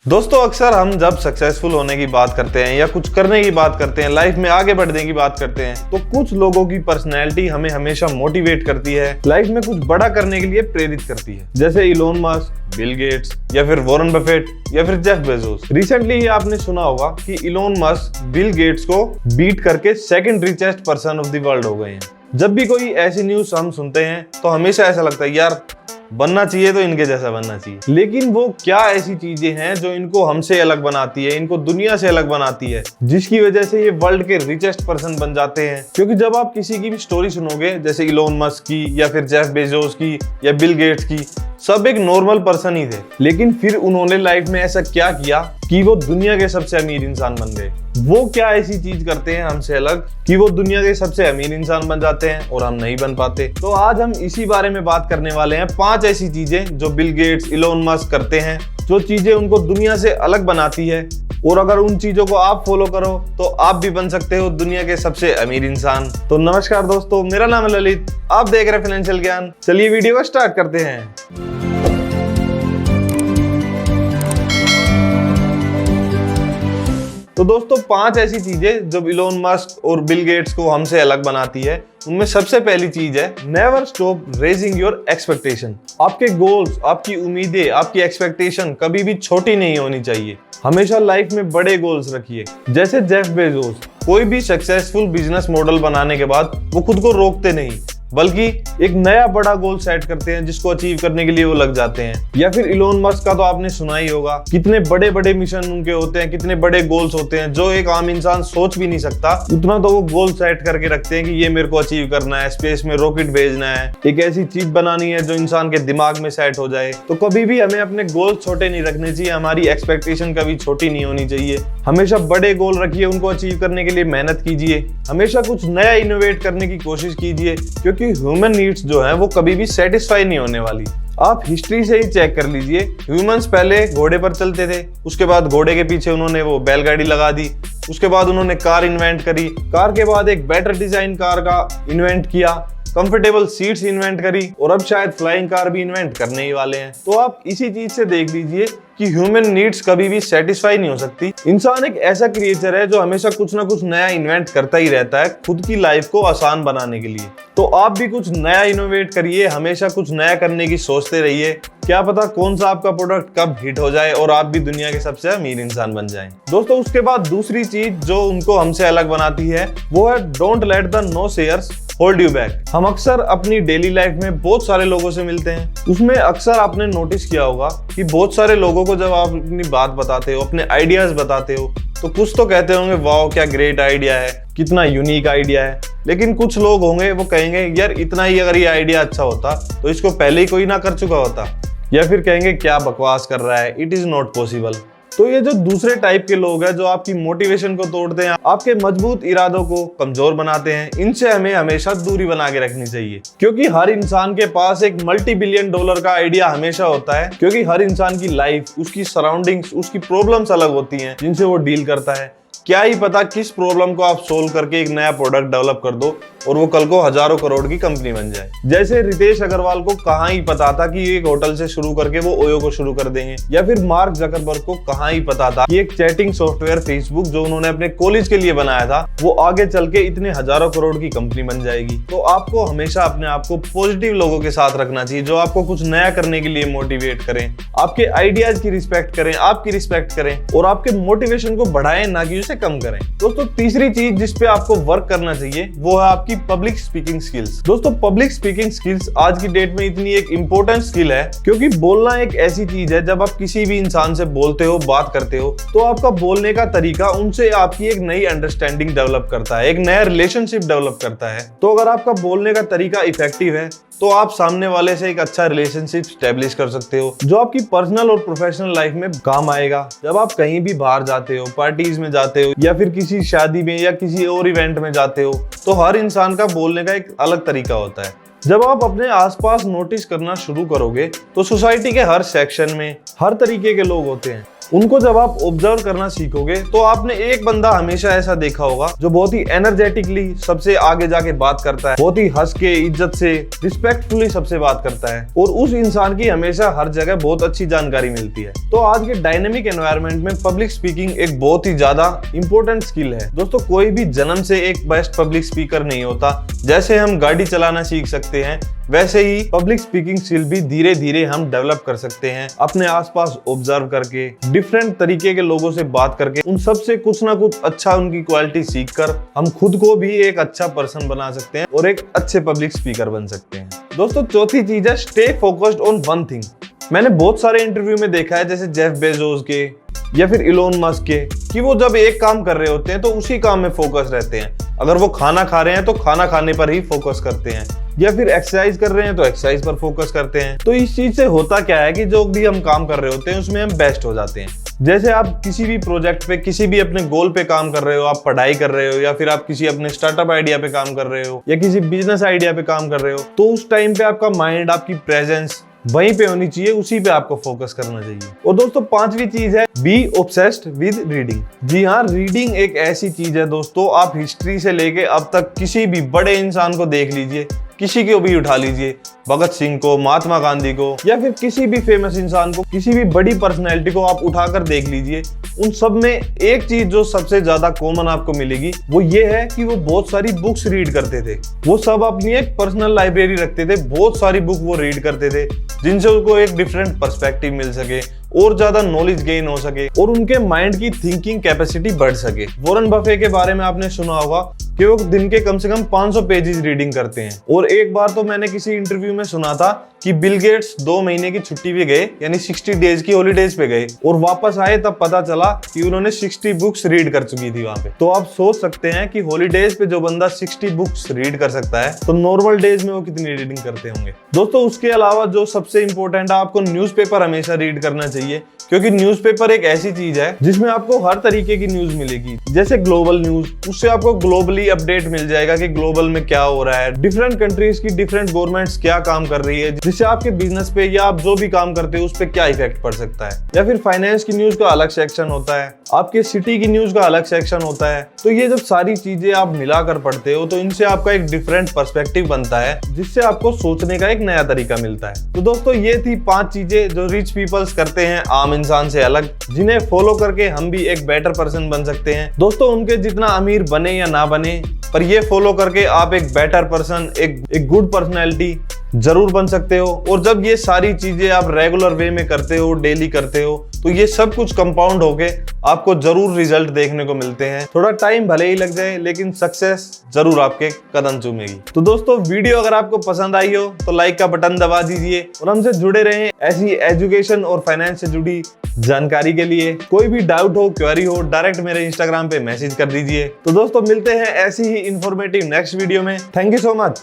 दोस्तों अक्सर हम जब सक्सेसफुल होने की बात करते हैं या कुछ करने की बात करते हैं, लाइफ में आगे बढ़ने की बात करते हैं, तो कुछ लोगों की पर्सनैलिटी हमें हमेशा मोटिवेट करती है, लाइफ में कुछ बड़ा करने के लिए प्रेरित करती है। जैसे इलोन मस्क, बिल गेट्स या फिर वॉरेन बफेट या फिर जेफ बेजोस। रिसेंटली ही आपने सुना होगा कि इलोन मस्क बिल गेट्स को बीट करके second richest person of the world हो गए हैं। जब भी कोई ऐसी न्यूज हम सुनते हैं तो हमेशा ऐसा लगता है यार बनना चाहिए तो इनके जैसा बनना चाहिए। लेकिन वो क्या ऐसी चीजें हैं जो इनको हमसे अलग बनाती है, इनको दुनिया से अलग बनाती है, जिसकी वजह से ये वर्ल्ड के रिचेस्ट पर्सन बन जाते हैं। क्योंकि जब आप किसी की भी स्टोरी सुनोगे, जैसे इलोन मस्क की या फिर जेफ बेजोस की या बिल गेट्स की, सब एक नॉर्मल पर्सन ही थे, लेकिन फिर उन्होंने लाइफ में ऐसा क्या किया कि वो दुनिया के सबसे अमीर इंसान बन गए। वो क्या ऐसी चीज करते हैं हमसे अलग कि वो दुनिया के सबसे अमीर इंसान बन जाते हैं और हम नहीं बन पाते। तो आज हम इसी बारे में बात करने वाले हैं, 5 ऐसी चीजें जो बिल गेट्स, इलोन मस्क करते हैं, जो चीजें उनको दुनिया से अलग बनाती है, और अगर उन चीजों को आप फॉलो करो तो आप भी बन सकते हो दुनिया के सबसे अमीर इंसान। तो नमस्कार दोस्तों, मेरा नाम है ललित, आप देख रहे हैं फाइनेंशियल ज्ञान। चलिए वीडियो को स्टार्ट करते हैं। तो दोस्तों 5 ऐसी चीजें जो इलोन मस्क और बिल गेट्स को हमसे अलग बनाती है, उनमें सबसे पहली चीज है never stop raising your expectation. आपके गोल्स, आपकी उम्मीदें, आपकी एक्सपेक्टेशन कभी भी छोटी नहीं होनी चाहिए। हमेशा लाइफ में बड़े गोल्स रखिए। जैसे जेफ बेजोस, कोई भी सक्सेसफुल बिजनेस मॉडल बनाने के बाद वो खुद को रोकते नहीं, बल्कि एक नया बड़ा गोल सेट करते हैं जिसको अचीव करने के लिए वो लग जाते हैं। या फिर इलोन मस्क का तो आपने सुना ही होगा, कितने बड़े बड़े मिशन उनके होते हैं, कितने बड़े गोल्स होते हैं जो एक आम इंसान सोच भी नहीं सकता। उतना तो वो गोल सेट करके रखते हैं कि ये मेरे को अचीव करना है, स्पेस में रॉकेट भेजना है, एक ऐसी चीज बनानी है जो इंसान के दिमाग में सेट हो जाए। तो कभी भी हमें अपने गोल छोटे नहीं रखने चाहिए, हमारी एक्सपेक्टेशन कभी छोटी नहीं होनी चाहिए। हमेशा बड़े गोल रखिए, उनको अचीव करने के लिए मेहनत कीजिए, हमेशा कुछ नया इनोवेट करने की कोशिश कीजिए, क्योंकि ह्यूमन नीड्स जो है वो कभी भी सेटिस्फाई नहीं होने वाली। आप हिस्ट्री से ही चेक कर लीजिए, ह्यूमंस पहले घोड़े पर चलते थे, उसके बाद घोड़े के पीछे उन्होंने वो बैलगाड़ी लगा दी, उसके बाद उन्होंने कार इन्वेंट करी, कार के बाद एक बेटर डिजाइन कार का इन्वेंट किया, कंफर्टेबल सीट्स इन्वेंट करी, और अब शायद फ्लाइंग कार भी इन्वेंट करने ही वाले हैं। तो आप इसी चीज से देख लीजिए कि ह्यूमन नीड्स कभी भी सेटिस्फाई नहीं हो सकती। इंसान एक ऐसा क्रिएचर है जो हमेशा कुछ ना कुछ नया इन्वेंट करता ही रहता है खुद की लाइफ को आसान बनाने के लिए। तो आप भी कुछ नया इनोवेट करिए, हमेशा कुछ नया करने की सोचते रहिए। क्या पता कौन सा आपका प्रोडक्ट कब हिट हो जाए और आप भी दुनिया के सबसे अमीर इंसान बन जाएं। दोस्तों उसके बाद दूसरी चीज जो उनको हमसे अलग बनाती है वो है don't let the naysayers hold you back. हम अक्सर अपनी डेली लाइफ में बहुत सारे लोगों से मिलते हैं, उसमें अक्सर आपने नोटिस किया होगा कि बहुत सारे लोगों को जब आप अपनी बात बताते हो, अपने आइडियाज बताते हो, तो कुछ तो कहते होंगे वाओ क्या ग्रेट आइडिया है, कितना यूनिक आइडिया है। लेकिन कुछ लोग होंगे वो कहेंगे यार इतना ही अगर ये आइडिया अच्छा होता तो इसको पहले ही कोई ना कर चुका होता, या फिर कहेंगे क्या बकवास कर रहा है, इट इज नॉट पॉसिबल। तो ये जो दूसरे टाइप के लोग हैं जो आपकी मोटिवेशन को तोड़ते हैं, आपके मजबूत इरादों को कमजोर बनाते हैं, इनसे हमें हमेशा दूरी बना के रखनी चाहिए। क्योंकि हर इंसान के पास एक $multi-billion का आइडिया हमेशा होता है, क्योंकि हर इंसान की लाइफ, उसकी सराउंडिंग्स, उसकी प्रॉब्लम्स अलग होती हैं जिनसे वो डील करता है। क्या ही पता किस प्रॉब्लम को आप सोल्व करके एक नया प्रोडक्ट डेवलप कर दो और वो कल को हजारों करोड़ की कंपनी बन जाए। जैसे रितेश अग्रवाल को कहाँ ही पता था कि एक होटल से शुरू करके वो ओयो को शुरू कर देंगे, या फिर मार्क जकरबर्ग को कहाँ ही पता था कि एक चैटिंग सॉफ्टवेयर फेसबुक जो उन्होंने अपने कॉलेज के लिए बनाया था वो आगे चल के इतने हजारों करोड़ की कंपनी बन जाएगी। तो आपको हमेशा अपने आप को पॉजिटिव लोगों के साथ रखना चाहिए जो आपको कुछ नया करने के लिए मोटिवेट करें, आपके आइडियाज की रिस्पेक्ट करें, आपकी रिस्पेक्ट करें और आपके मोटिवेशन को बढ़ाएं, ना कि उसे कम करें। दोस्तों तीसरी चीज जिस पे आपको वर्क करना चाहिए वो है आपकी पब्लिक स्पीकिंग स्किल्स। दोस्तों पब्लिक स्पीकिंग स्किल्स आज की डेट में इतनी एक इंपॉर्टेंट स्किल है, क्योंकि बोलना एक ऐसी चीज है जब आप किसी भी इंसान से बोलते हो, बात करते हो, तो आपका बोलने का तरीका उनसे आपकी एक नई अंडरस्टैंडिंग डेवलप करता है, एक नया रिलेशनशिप डेवलप करता है। तो अगर आपका बोलने का तरीका इफेक्टिव है तो आप सामने वाले से एक अच्छा रिलेशनशिप स्टैब्लिश कर सकते हो, जो आपकी पर्सनल और प्रोफेशनल लाइफ में काम आएगा। जब आप कहीं भी बाहर जाते हो, पार्टीज में जाते हो, या फिर किसी शादी में या किसी और इवेंट में जाते हो, तो हर इंसान का बोलने का एक अलग तरीका होता है। जब आप अपने आसपास नोटिस करना शुरू करोगे तो सोसाइटी के हर सेक्शन में हर तरीके के लोग होते हैं। उनको जब आप ऑब्जर्व करना सीखोगे तो आपने एक बंदा हमेशा ऐसा देखा होगा जो बहुत ही एनर्जेटिकली सबसे आगे जाके बात करता है, बहुत ही हंस के इज्जत से रिस्पेक्टफुली सबसे बात करता है और उस इंसान की हमेशा हर जगह बहुत अच्छी जानकारी मिलती है। तो आज के डायनेमिक एनवायरनमेंट में पब्लिक स्पीकिंग एक बहुत ही ज्यादा इंपॉर्टेंट स्किल है। दोस्तों कोई भी जन्म से एक बेस्ट पब्लिक स्पीकर नहीं होता। जैसे हम गाड़ी चलाना सीख सकते हैं वैसे ही पब्लिक स्पीकिंग स्किल भी धीरे धीरे हम डेवलप कर सकते हैं, अपने आसपास ऑब्जर्व करके, डिफरेंट तरीके के लोगों से बात करके, उन सब से कुछ ना कुछ अच्छा उनकी क्वालिटी सीखकर हम खुद को भी एक अच्छा पर्सन बना सकते हैं और एक अच्छे पब्लिक स्पीकर बन सकते हैं। दोस्तों चौथी चीज है stay focused on one thing. मैंने बहुत सारे इंटरव्यू में देखा है जैसे जेफ बेजोस के या फिर इलोन मस्क के कि वो जब एक काम कर रहे होते हैं तो उसी काम में फोकस रहते हैं। अगर वो खाना खा रहे हैं तो खाना खाने पर ही फोकस करते हैं, या फिर एक्सरसाइज कर रहे हैं तो एक्सरसाइज पर फोकस करते हैं। तो इस चीज से होता क्या है कि जो भी हम काम कर रहे होते हैं उसमें हम बेस्ट हो जाते हैं। जैसे आप किसी भी प्रोजेक्ट पे, किसी भी अपने गोल पे काम कर रहे हो, आप पढ़ाई कर रहे हो या फिर आप किसी अपने स्टार्टअप आइडिया पे काम कर रहे हो या किसी बिजनेस आइडिया पे काम कर रहे हो, तो उस टाइम पे आपका माइंड, आपकी प्रेजेंस वहीं पे होनी चाहिए, उसी पे आपको फोकस करना चाहिए। और दोस्तों पांचवी चीज है बी ऑब्सेस्ड विद रीडिंग। जी हाँ, रीडिंग एक ऐसी चीज है दोस्तों, आप हिस्ट्री से लेके अब तक किसी भी बड़े इंसान को देख लीजिए, किसी को भी उठा लीजिए, भगत सिंह को, महात्मा गांधी को या फिर किसी भी फेमस इंसान को, किसी भी बड़ी पर्सनैलिटी को आप उठाकर देख लीजिए, उन सब में एक चीज जो सबसे ज्यादा कॉमन आपको मिलेगी वो ये है कि वो बहुत सारी बुक्स रीड करते थे। वो सब अपनी एक पर्सनल लाइब्रेरी रखते थे, बहुत सारी बुक वो रीड करते थे जिनसे उनको एक डिफरेंट पर्सपेक्टिव मिल सके और ज्यादा नॉलेज गेन हो सके और उनके माइंड की थिंकिंग कैपेसिटी बढ़ सके। वॉरेन बफे के बारे में आपने सुना होगा कि वो दिन के कम से कम 500 पेजेस रीडिंग करते हैं। और एक बार तो मैंने किसी इंटरव्यू में सुना था कि बिल गेट्स 2 महीने की छुट्टी पे गए, यानी 60 डेज की हॉलीडेज पे गए और वापस आए तब पता चला कि उन्होंने 60 बुक्स रीड कर चुकी थी वहां पे। तो आप सोच सकते हैं कि हॉलीडेज पे जो बंदा 60 बुक्स रीड कर सकता है तो नॉर्मल डेज में वो कितनी रीडिंग करते होंगे। दोस्तों उसके अलावा जो सबसे इंपॉर्टेंट है, आपको न्यूज़पेपर हमेशा रीड करना चाहिए, क्योंकि न्यूज़पेपर एक ऐसी चीज है जिसमें आपको हर तरीके की न्यूज मिलेगी। जैसे ग्लोबल न्यूज, उससे आपको ग्लोबली अपडेट मिल जाएगा कि ग्लोबल में क्या हो रहा है, डिफरेंट कंट्रीज की डिफरेंट गवर्नमेंट्स क्या काम कर रही है, जिससे आपके बिजनेस पे या आप जो भी काम करते हो उस पर क्या इफेक्ट पड़ सकता है। या फिर फाइनेंस की न्यूज का अलग सेक्शन होता है, आपके सिटी की न्यूज का अलग सेक्शन होता है। तो ये जब सारी चीजें आप मिलाकर पढ़ते हो तो इनसे आपका एक डिफरेंट पर्सपेक्टिव बनता है, जिससे आपको सोचने का एक नया तरीका मिलता है। तो दोस्तों ये थी 5 चीजें जो रिच पीपल्स करते हैं आम इंसान से अलग, जिन्हें फॉलो करके हम भी एक बेटर पर्सन बन सकते हैं। दोस्तों उनके जितना अमीर बने या ना बने, पर ये फॉलो करके आप एक बेटर पर्सन, एक गुड पर्सनैलिटी जरूर बन सकते हो। और जब ये सारी चीजें आप रेगुलर वे में करते हो, डेली करते हो, तो ये सब कुछ कंपाउंड होके आपको जरूर रिजल्ट देखने को मिलते हैं। थोड़ा टाइम भले ही लग जाए लेकिन सक्सेस जरूर आपके कदम चूमेगी। तो दोस्तों वीडियो अगर आपको पसंद आई हो तो लाइक का बटन दबा दीजिए और हमसे जुड़े रहें ऐसी एजुकेशन और फाइनेंस से जुड़ी जानकारी के लिए। कोई भी डाउट हो, क्वेरी हो, डायरेक्ट मेरे इंस्टाग्राम पे मैसेज कर दीजिए। तो दोस्तों मिलते हैं ऐसी ही इंफॉर्मेटिव नेक्स्ट वीडियो में। Thank you so much.